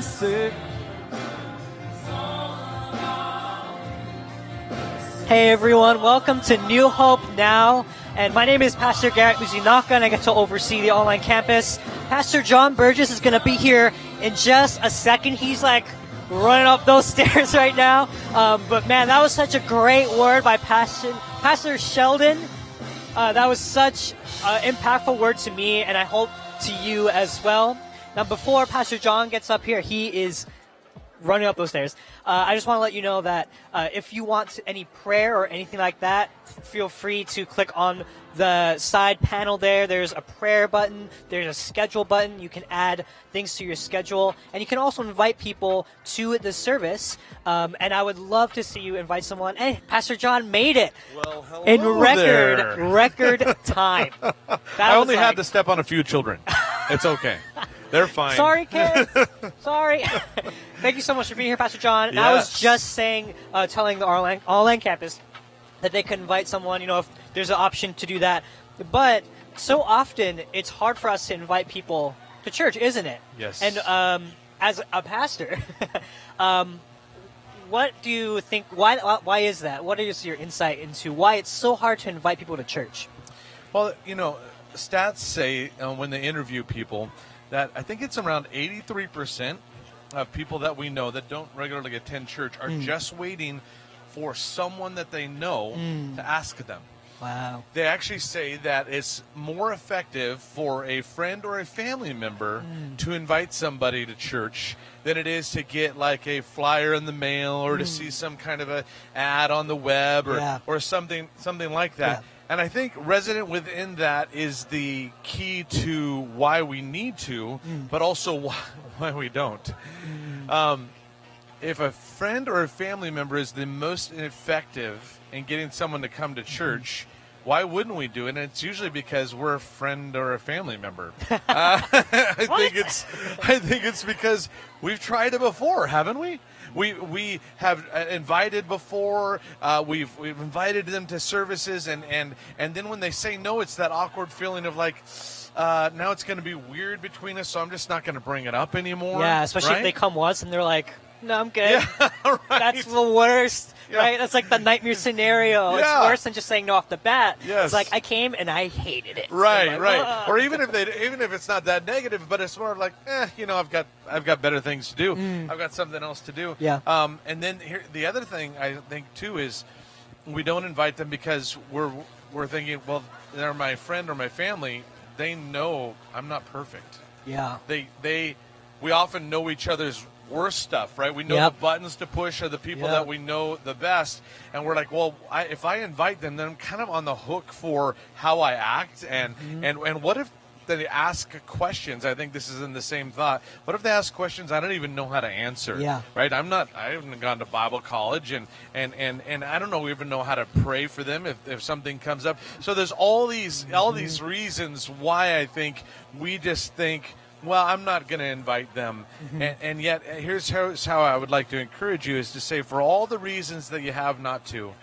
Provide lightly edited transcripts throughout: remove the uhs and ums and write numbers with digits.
say. Hey everyone, welcome to New Hope Now. And my name is Pastor Garrett Uzinaka, and I get to oversee the online campus. Pastor John Burgess is going to be here in just a second. He's like running up those stairs right now. But man, that was such a great word by Pastor Sheldon. That was such an impactful word to me, and I hope to you as well. Now, before Pastor John gets up here, he is running up those stairs. I just want to let you know that if you want any prayer or anything like that, feel free to click on the side panel there. There's a prayer button. There's a schedule button. You can add things to your schedule. And you can also invite people to the service. And I would love to see you invite someone. Hey, Pastor John made it. Well, hello in there. record time. I only had to step on a few children. It's okay. They're fine. Sorry, kids. Sorry. Thank you so much for being here, Pastor John. Yes. I was just saying, telling the online campus that they could invite someone, if there's an option to do that. But so often, it's hard for us to invite people to church, isn't it? Yes. And as a pastor, what do you think, why is that? What is your insight into why it's so hard to invite people to church? Well, stats say when they interview people that I think it's around 83% of people that we know that don't regularly attend church are just waiting for someone that they know to ask them. Wow. They actually say that it's more effective for a friend or a family member to invite somebody to church than it is to get like a flyer in the mail or to see some kind of a ad on the web or something like that. Yeah. And I think resident within that is the key to why we need to, but also why we don't. If a friend or a family member is the most effective in getting someone to come to church, why wouldn't we do it? And it's usually because we're a friend or a family member. I think it's because we've tried it before, haven't we? We have invited before. We've invited them to services, and then when they say no, it's that awkward feeling of like, now it's going to be weird between us, so I'm just not going to bring it up anymore. Yeah, especially if they come once and they're like, no, I'm good. Yeah, right. That's the worst, right? That's like the nightmare scenario. Yeah. It's worse than just saying no off the bat. Yes. It's like, I came and I hated it. Right, like, right. Or even if it's not that negative, but it's more like, I've got better things to do. I've got something else to do. Yeah. And then here, the other thing I think too is we don't invite them because we're thinking, well, they're my friend or my family. They know I'm not perfect. Yeah. We often know each other's worst stuff, right? We know the buttons to push are the people that we know the best, and we're like, well, if I invite them, then I'm kind of on the hook for how I act, and what if they ask questions? I think this is in the same thought. What if they ask questions I don't even know how to answer? Yeah. Right? I haven't gone to Bible college, and I don't even know how to pray for them if something comes up. So there's all these reasons why I think we just think, well, I'm not going to invite them. And yet, here's how I would like to encourage you is to say, for all the reasons that you have not to,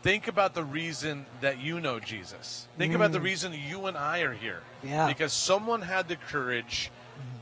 think about the reason that you know Jesus. Think about the reason you and I are here. Yeah. Because someone had the courage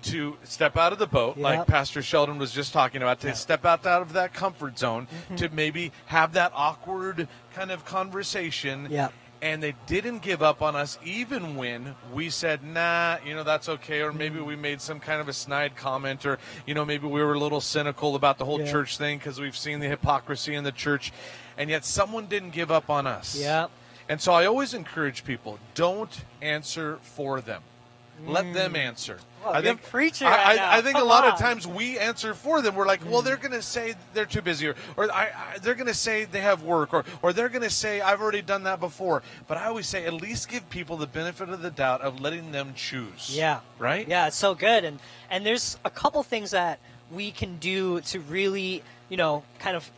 to step out of the boat, like Pastor Sheldon was just talking about, to step out of that comfort zone, to maybe have that awkward kind of conversation. Yeah. And they didn't give up on us even when we said, nah, that's okay. Or maybe we made some kind of a snide comment, or, maybe we were a little cynical about the whole church thing because we've seen the hypocrisy in the church. And yet someone didn't give up on us. Yeah. And so I always encourage people, don't answer for them. Let them answer. Well, I think preaching right now. I think Come a lot on. of times we answer for them. We're like, well, they're going to say they're too busy, or they're going to say they have work, or they're going to say I've already done that before. But I always say at least give people the benefit of the doubt of letting them choose. Yeah. Right? Yeah, it's so good. And there's a couple things that we can do to really, kind of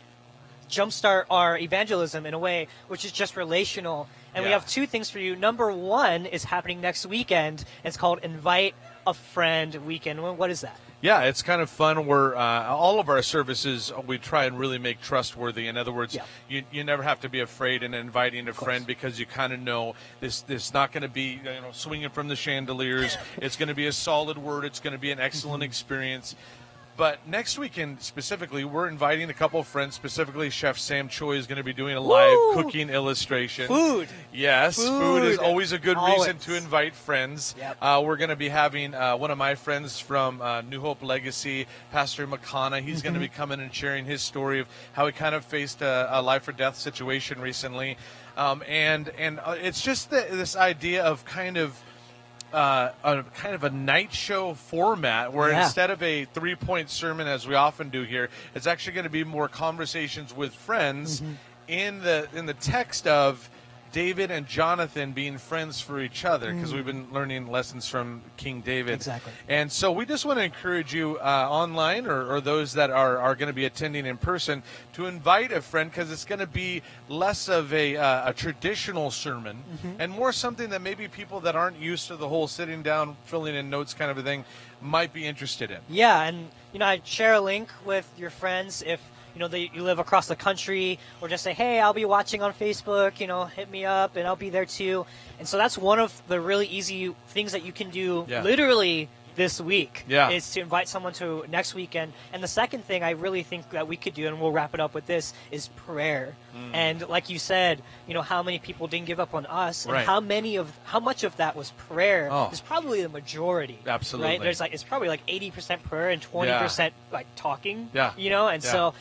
jumpstart our evangelism in a way, which is just relational. And we have two things for you. Number one is happening next weekend. It's called Invite a Friend Weekend. What is that? Yeah, it's kind of fun. We're all of our services, we try and really make trustworthy. In other words, you never have to be afraid in inviting a friend because you kind of know this not going to be swinging from the chandeliers. It's going to be a solid word. It's going to be an excellent experience. But next weekend specifically, we're inviting a couple of friends. Specifically, Chef Sam Choi is going to be doing a live cooking illustration. Food. Yes, food is always a good reason Always. to invite friends. Yep. We're going to be having one of my friends from New Hope Legacy, Pastor McConna. He's going to be coming and sharing his story of how he kind of faced a life or death situation recently. And it's just this idea of kind of a night show format where instead of a 3-point sermon as we often do here, it's actually going to be more conversations with friends in the text of David and Jonathan being friends for each other, because we've been learning lessons from King David. Exactly. And so we just want to encourage you online or those that are going to be attending in person to invite a friend, because it's going to be less of a traditional sermon and more something that maybe people that aren't used to the whole sitting down, filling in notes kind of a thing might be interested in. Yeah, and I'd share a link with your friends if you live across the country, or just say, hey, I'll be watching on Facebook, hit me up and I'll be there too. And so that's one of the really easy things that you can do literally this week is to invite someone to next weekend. And the second thing I really think that we could do, and we'll wrap it up with this, is prayer. And like you said, how many people didn't give up on us, and how much of that was prayer is probably the majority. Absolutely. Right? It's probably like 80% prayer and 20% like talking. So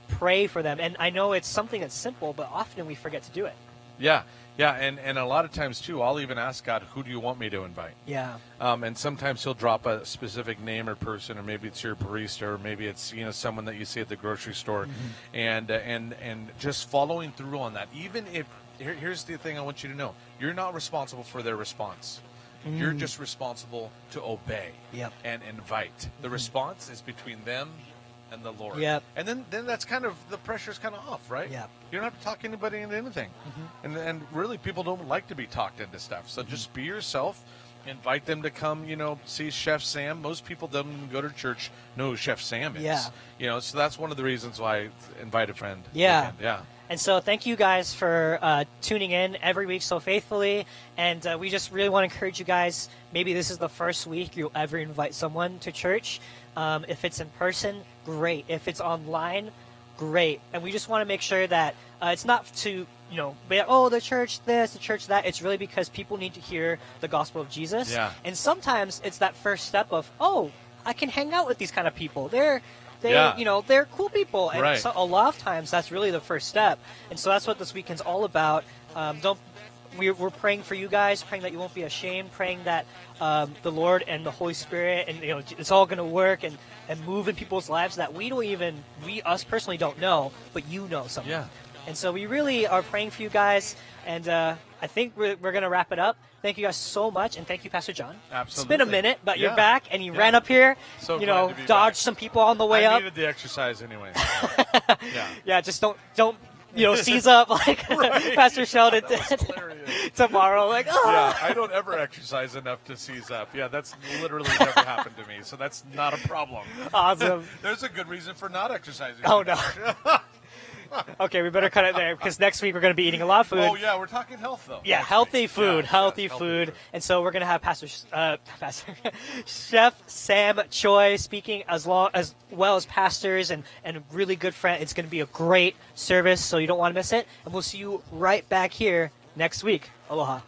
pray for them. And I know it's something that's simple, but often we forget to do it. Yeah, and a lot of times, too, I'll even ask God, who do you want me to invite? Yeah. And sometimes he'll drop a specific name or person, or maybe it's your barista, or maybe it's someone that you see at the grocery store, and just following through on that. Even if, here's the thing I want you to know, you're not responsible for their response. You're just responsible to obey and invite. The response is between them and the Lord. And then that's kind of, the pressure's kind of off, right? You don't have to talk anybody into anything. And really, people don't like to be talked into stuff. So just be yourself. Invite them to come, see Chef Sam. Most people don't even go to church know who Chef Sam is. So that's one of the reasons why I invite a friend. Yeah. Yeah. And so thank you guys for tuning in every week so faithfully. And we just really want to encourage you guys, maybe this is the first week you'll ever invite someone to church. If it's in person, great. If it's online, great. And we just want to make sure that it's not to, be like, the church this, the church that. It's really because people need to hear the gospel of Jesus. And sometimes it's that first step of, I can hang out with these kind of people. They're cool people. And so a lot of times that's really the first step. And so that's what this weekend's all about. We're praying for you guys, praying that you won't be ashamed, praying that the Lord and the Holy Spirit and it's all going to work and move in people's lives that us personally don't know, but you know something. And so we really are praying for you guys, and I think we're going to wrap it up. Thank you guys so much, and thank you, Pastor John. Absolutely. It's been a minute, but you're back, and you ran up here, so dodged back. Some people on the way up. I needed the exercise anyway. Just don't seize up like Pastor Sheldon did tomorrow. Like, I don't ever exercise enough to seize up. That's literally never happened to me, so that's not a problem. Awesome. There's a good reason for not exercising. Oh, no. Okay, we better cut it there because next week we're going to be eating a lot of food. Oh, yeah, we're talking health, though. Yeah, healthy food, healthy food. And so we're going to have Pastor Chef Sam Choi speaking as well as pastors and a really good friend. It's going to be a great service, so you don't want to miss it. And we'll see you right back here next week. Aloha.